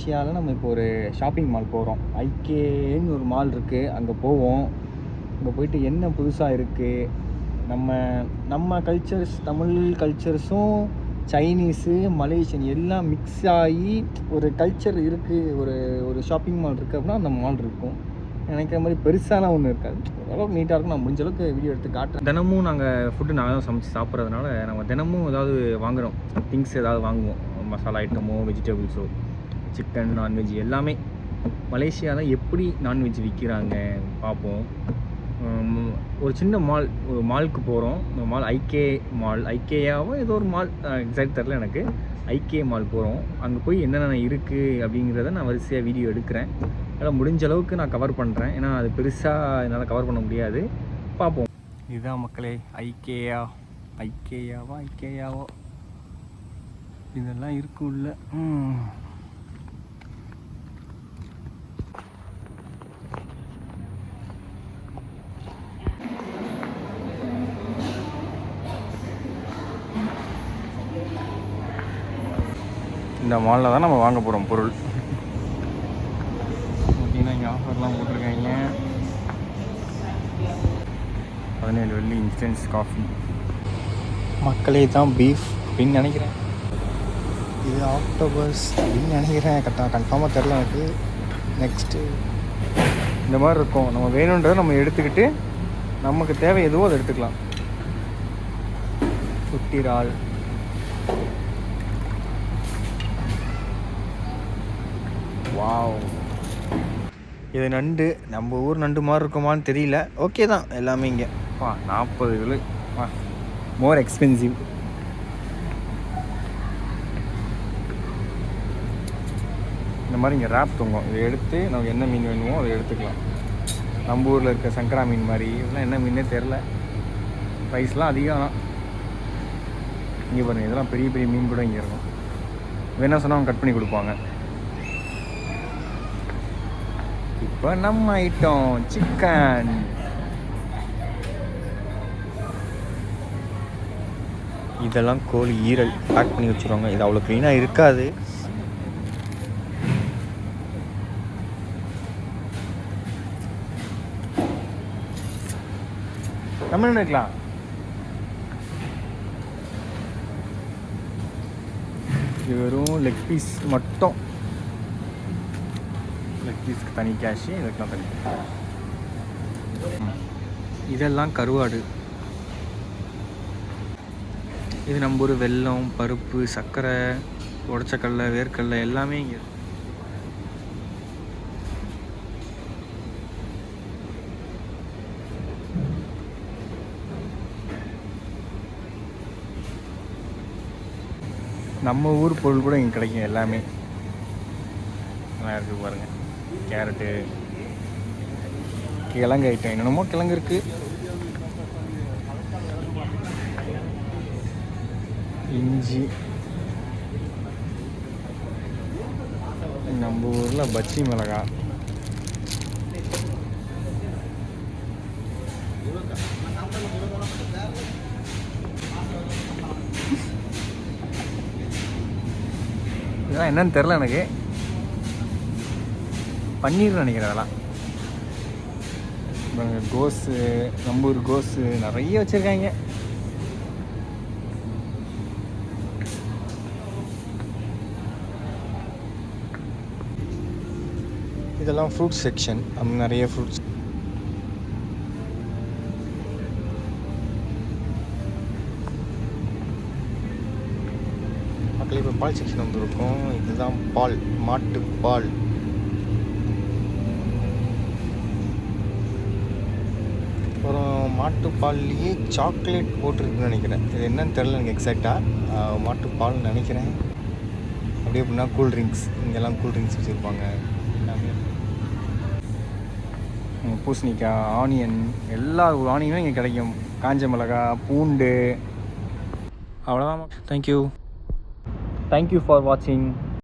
மலேசியாவில் நம்ம இப்போ ஒரு ஷாப்பிங் மால் போகிறோம். ஐகேன்னு ஒரு மால் இருக்குது, அங்கே போவோம். அங்கே போயிட்டு என்ன புதுசாக இருக்குது, நம்ம கல்ச்சர்ஸ், தமிழ் கல்ச்சர்ஸும் சைனீஸு மலேசியன் எல்லாம் மிக்ஸ் ஆகி ஒரு கல்ச்சர் இருக்குது. ஒரு ஷாப்பிங் மால் இருக்குது அப்படின்னா அந்த மால் இருக்கும். நினைக்கிற மாதிரி பெருசாலாம் ஒன்றும் இருக்காது, ஓரளவுக்கு நீட்டாக இருக்கும். நான் முடிஞ்ச அளவுக்கு வீடியோ எடுத்து காட்டுறேன். தினமும் நாங்கள் ஃபுட்டு நாங்கள் தான் சமைச்சு சாப்பிட்றதுனால நம்ம தினமும் ஏதாவது வாங்குகிறோம், திங்ஸ் ஏதாவது வாங்குவோம். மசாலா ஐட்டமோ வெஜிடபிள்ஸோ சிக்கன் நான்வெஜ் எல்லாமே. மலேசியாவில் எப்படி நான்வெஜ் விற்கிறாங்க பார்ப்போம். ஒரு சின்ன மால், ஒரு மாலுக்கு போகிறோம். இந்த மால் ஐகே மால், ஐகேயாவோ ஏதோ ஒரு மால், எக்ஸாக்ட் தெரில எனக்கு. ஐகே மால் போகிறோம். அங்கே போய் என்னென்ன இருக்குது அப்படிங்கிறத நான் வரிசையாக வீடியோ எடுக்கிறேன். அதனால் முடிஞ்ச அளவுக்கு நான் கவர் பண்ணுறேன், ஏன்னா அது பெருசாக என்னால் கவர் பண்ண முடியாது. பார்ப்போம். இதுதான் மக்களே ஐகேயாவோ இதெல்லாம் இருக்கு உள்ள. இந்த மாலில் தான் நம்ம வாங்க போகிறோம் பொருள். பார்த்தீங்கன்னா இங்கே ஆஃபர்லாம் போட்டிருக்காங்க. 17 வெள்ளி இன்ஸ்டன்ஸ் காஃபி. மக்களே தான் பீஃப் அப்படின்னு நினைக்கிறேன். இது ஆக்டோபஸ் அப்படின்னு நினைக்கிறேன், கன்ஃபார்மாக தெரில எனக்கு. நெக்ஸ்ட்டு இந்த மாதிரி இருக்கும். நம்ம வேணுன்றதை நம்ம எடுத்துக்கிட்டு நமக்கு தேவை எதுவோ அதை எடுத்துக்கலாம். குட்டி இறால், வாவ். இது நண்டு, நம்ம ஊர் நண்டு மாதிரி இருக்குமான்னு தெரியல. ஓகே தான் எல்லாமே இங்கே. 40 கிலோ. மோர் எக்ஸ்பென்சிவ். இந்த மாதிரி இங்கே ரேப் தொங்கும். இதை எடுத்து நமக்கு என்ன மீன் வேணுமோ அதை எடுத்துக்கலாம். நம்ம ஊரில் இருக்க சங்கரா மீன் மாதிரி இதெல்லாம் என்ன மீனே தெரில. ப்ரைஸ்லாம் அதிகம் தான். இங்கே பாருங்கள், இதெல்லாம் பெரிய பெரிய மீன் கூட இங்கே இருக்கும். வேணா சொன்னால் அவங்க கட் பண்ணி கொடுப்பாங்க. இப்போ நம்ம ஐட்டம் சிக்கன். இதெல்லாம் கோழி ஈரல் பேக் பண்ணி வச்சுருவாங்க. இது அவ்வளோ க்ளீனாக இருக்காது. நம்ம என்ன இருக்கலாம். இது வெறும் லெக் பீஸ் மட்டும். லெக் பீஸ்க்கு தனி கேஷு, இதுக்கெலாம் தனி. இதெல்லாம் கருவாடு. இது நம்ம ஒரு வெல்லம், பருப்பு, சர்க்கரை, உடச்சக்கடலை, வேர்க்கடலை எல்லாமே இங்கே. நம்ம ஊர் பொருள் கூட இங்கே கிடைக்கும் எல்லாமே. நல்லா இருக்குது பாருங்கள். கேரட்டு, கிழங்கு ஐட்டம், என்னென்னமோ கிழங்கு இருக்குது. இஞ்சி, நம்ம ஊரில் பச்சி மிளகா. இதெல்லாம் என்னன்னு தெரில எனக்கு. பன்னீர் நினைக்கிறேன். அதெல்லாம் கோஸு, நம்ம ஊர் கோஸு நிறைய வச்சுருக்காங்க. இதெல்லாம் ஃப்ரூட் செக்ஷன். நிறைய ஃப்ரூட்ஸ். மக்கள் இப்போ பால் செக்ஷன் வந்துருக்கோம். இதுதான் பால், மாட்டு பால். அப்புறம் மாட்டுப்பால்லையே சாக்லேட் போட்டிருக்குன்னு நினைக்கிறேன். இது என்னன்னு தெரில எனக்கு எக்ஸாக்டாக. மாட்டுப்பால்னு நினைக்கிறேன். அப்படியே அப்படின்னா கூல்ட்ரிங்க்ஸ், இங்கெல்லாம் கூல்ட்ரிங்க்ஸ் வச்சுருப்பாங்க எல்லாமே. பூசணிக்காய், ஆனியன், எல்லா ஆனியனும் இங்கே கிடைக்கும். காஞ்ச மிளகா, பூண்டு. அவ்வளோதான். தேங்க்யூ ஃபார் வாட்சிங்.